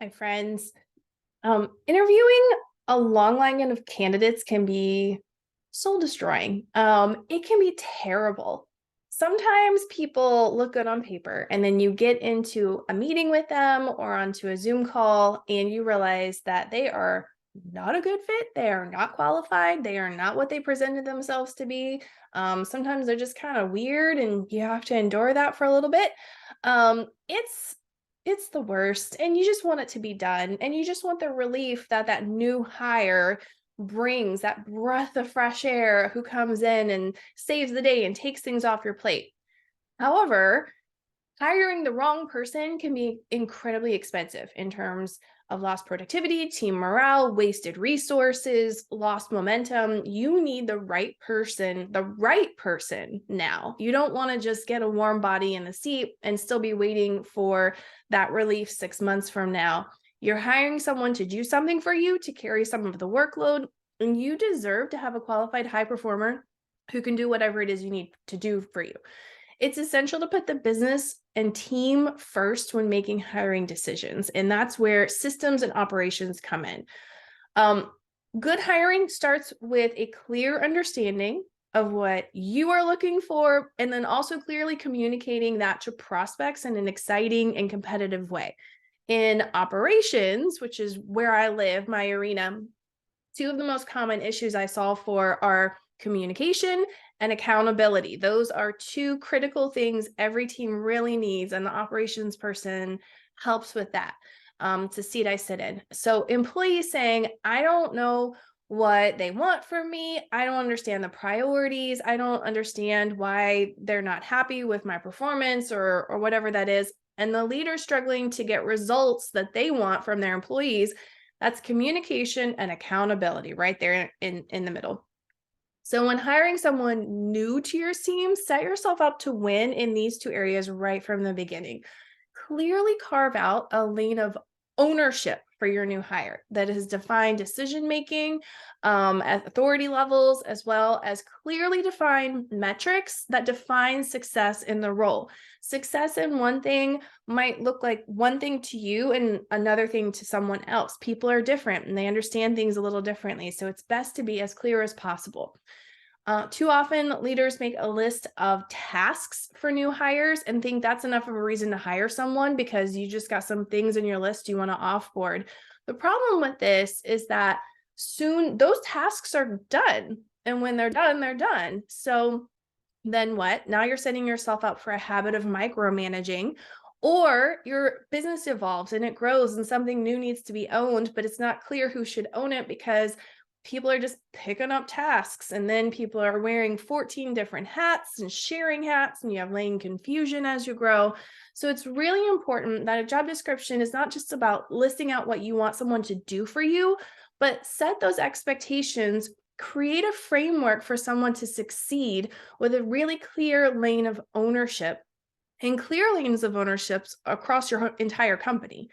Hi, friends. Interviewing a long line of candidates can be soul destroying. It can be terrible. Sometimes people look good on paper, and then you get into a meeting with them or onto a Zoom call, and you realize that they are not a good fit. They are not qualified. They are not what they presented themselves to be. Sometimes they're just kind of weird, and you have to endure that for a little bit. It's the worst, and you just want it to be done, and you just want the relief that that new hire brings, that breath of fresh air who comes in and saves the day and takes things off your plate. However, hiring the wrong person can be incredibly expensive in terms of lost productivity, team morale, wasted resources, lost momentum. You need the right person now. You don't want to just get a warm body in the seat and still be waiting for that relief 6 months from now. You're hiring someone to do something for you, to carry some of the workload, and you deserve to have a qualified high performer who can do whatever it is you need to do for you. It's essential to put the business and team first when making hiring decisions, and that's where systems and operations come in. Good hiring starts with a clear understanding of what you are looking for, and then also clearly communicating that to prospects in an exciting and competitive way. In operations, which is where I live, my arena, two of the most common issues I solve for are communication and accountability. Those are two critical things every team really needs, and the operations person helps with that. It's a seat I sit in. So employees saying, I don't know what they want from me. I don't understand the priorities. I don't understand why they're not happy with my performance or whatever that is. And the leader struggling to get results that they want from their employees. That's communication and accountability right there in the middle. So when hiring someone new to your team, set yourself up to win in these two areas right from the beginning. Clearly carve out a lane of ownership for your new hire that is defined decision-making at authority levels, as well as clearly defined metrics that define success in the role. Success in one thing might look like one thing to you and another thing to someone else. People are different and they understand things a little differently. So it's best to be as clear as possible. Too often, leaders make a list of tasks for new hires and think that's enough of a reason to hire someone because you just got some things in your list you want to offboard. The problem with this is that soon those tasks are done. And when they're done, they're done. So then what? Now you're setting yourself up for a habit of micromanaging, or your business evolves and it grows and something new needs to be owned, but it's not clear who should own it because people are just picking up tasks, and then people are wearing 14 different hats and sharing hats, and you have lane confusion as you grow. So it's really important that a job description is not just about listing out what you want someone to do for you, but set those expectations, create a framework for someone to succeed with a really clear lane of ownership and clear lanes of ownerships across your entire company.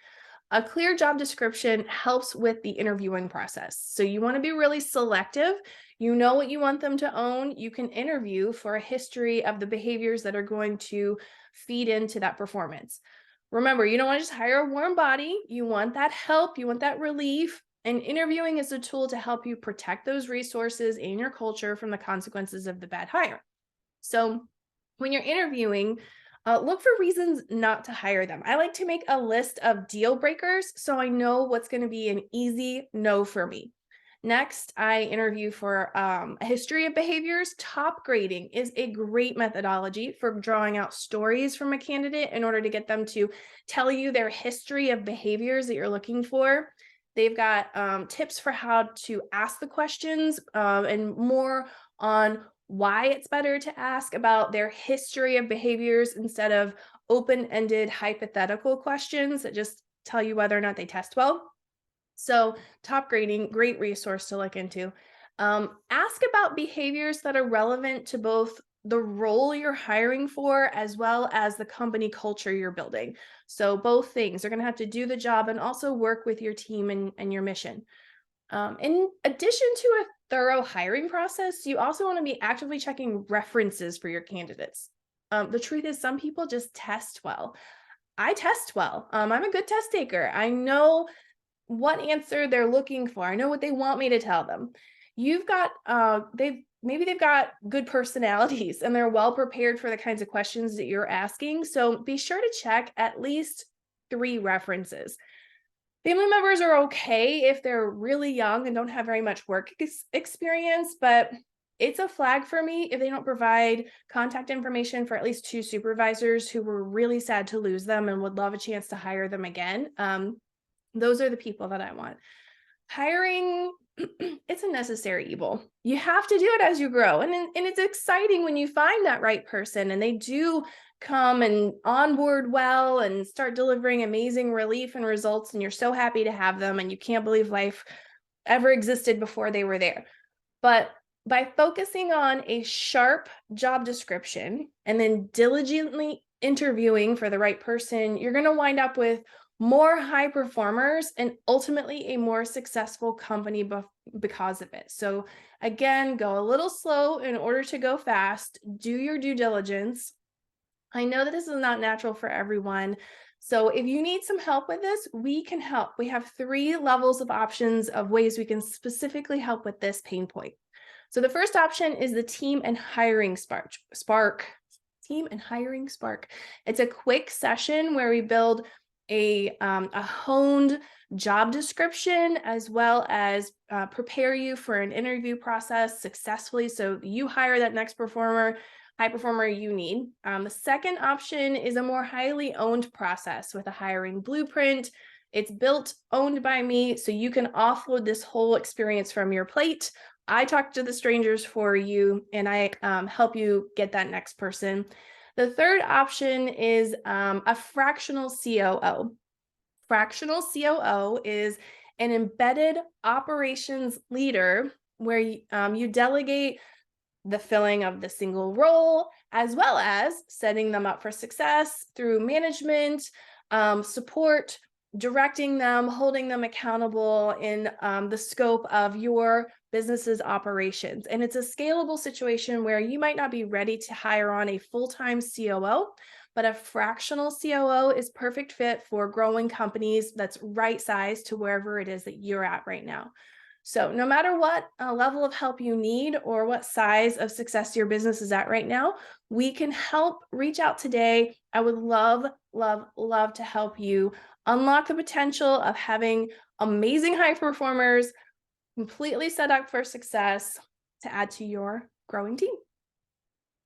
A clear job description helps with the interviewing process. So you want to be really selective. You know what you want them to own. You can interview for a history of the behaviors that are going to feed into that performance. Remember, you don't want to just hire a warm body. You want that help. You want that relief. And interviewing is a tool to help you protect those resources and your culture from the consequences of the bad hire. So when you're interviewing, look for reasons not to hire them. I like to make a list of deal breakers so I know what's going to be an easy no for me. Next, I interview for a history of behaviors. Top grading is a great methodology for drawing out stories from a candidate in order to get them to tell you their history of behaviors that you're looking for. They've got tips for how to ask the questions and more on why it's better to ask about their history of behaviors instead of open-ended hypothetical questions that just tell you whether or not they test well. So top grading, great resource to look into. Ask about behaviors that are relevant to both the role you're hiring for as well as the company culture you're building. So both things are going to have to do the job and also work with your team and your mission. In addition to a thorough hiring process, you also want to be actively checking references for your candidates. The truth is, some people just test well. I test well. I'm a good test taker. I know what answer they're looking for. I know what they want me to tell them. You've got they've got good personalities and they're well prepared for the kinds of questions that you're asking. So be sure to check at least 3 references. Family members are okay if they're really young and don't have very much work experience, but it's a flag for me if they don't provide contact information for at least 2 supervisors who were really sad to lose them and would love a chance to hire them again. Those are the people that I want. Hiring, it's a necessary evil. You have to do it as you grow. And it's exciting when you find that right person and they do come and onboard well and start delivering amazing relief and results. And you're so happy to have them and you can't believe life ever existed before they were there. But by focusing on a sharp job description and then diligently interviewing for the right person, you're going to wind up with more high performers and ultimately a more successful company because of it. So, again, go a little slow in order to go fast. Do your due diligence. I know that this is not natural for everyone. So if you need some help with this, we can help. We have 3 levels of options of ways we can specifically help with this pain point. So the first option is the team and hiring spark. Team and hiring spark. It's a quick session where we build a honed job description as well as prepare you for an interview process successfully so you hire that next high performer you need. The second option is a more highly owned process with a hiring blueprint. It's built, owned by me, so you can offload this whole experience from your plate. I talk to the strangers for you and I help you get that next person. The third option is a fractional COO. Fractional COO is an embedded operations leader where you delegate the filling of the single role, as well as setting them up for success through management, support, directing them, holding them accountable in the scope of your business's operations. And it's a scalable situation where you might not be ready to hire on a full-time COO, but a fractional COO is perfect fit for growing companies that's right size to wherever it is that you're at right now. So no matter what level of help you need or what size of success your business is at right now, we can help. Reach out today. I would love, love, love to help you unlock the potential of having amazing high performers completely set up for success to add to your growing team.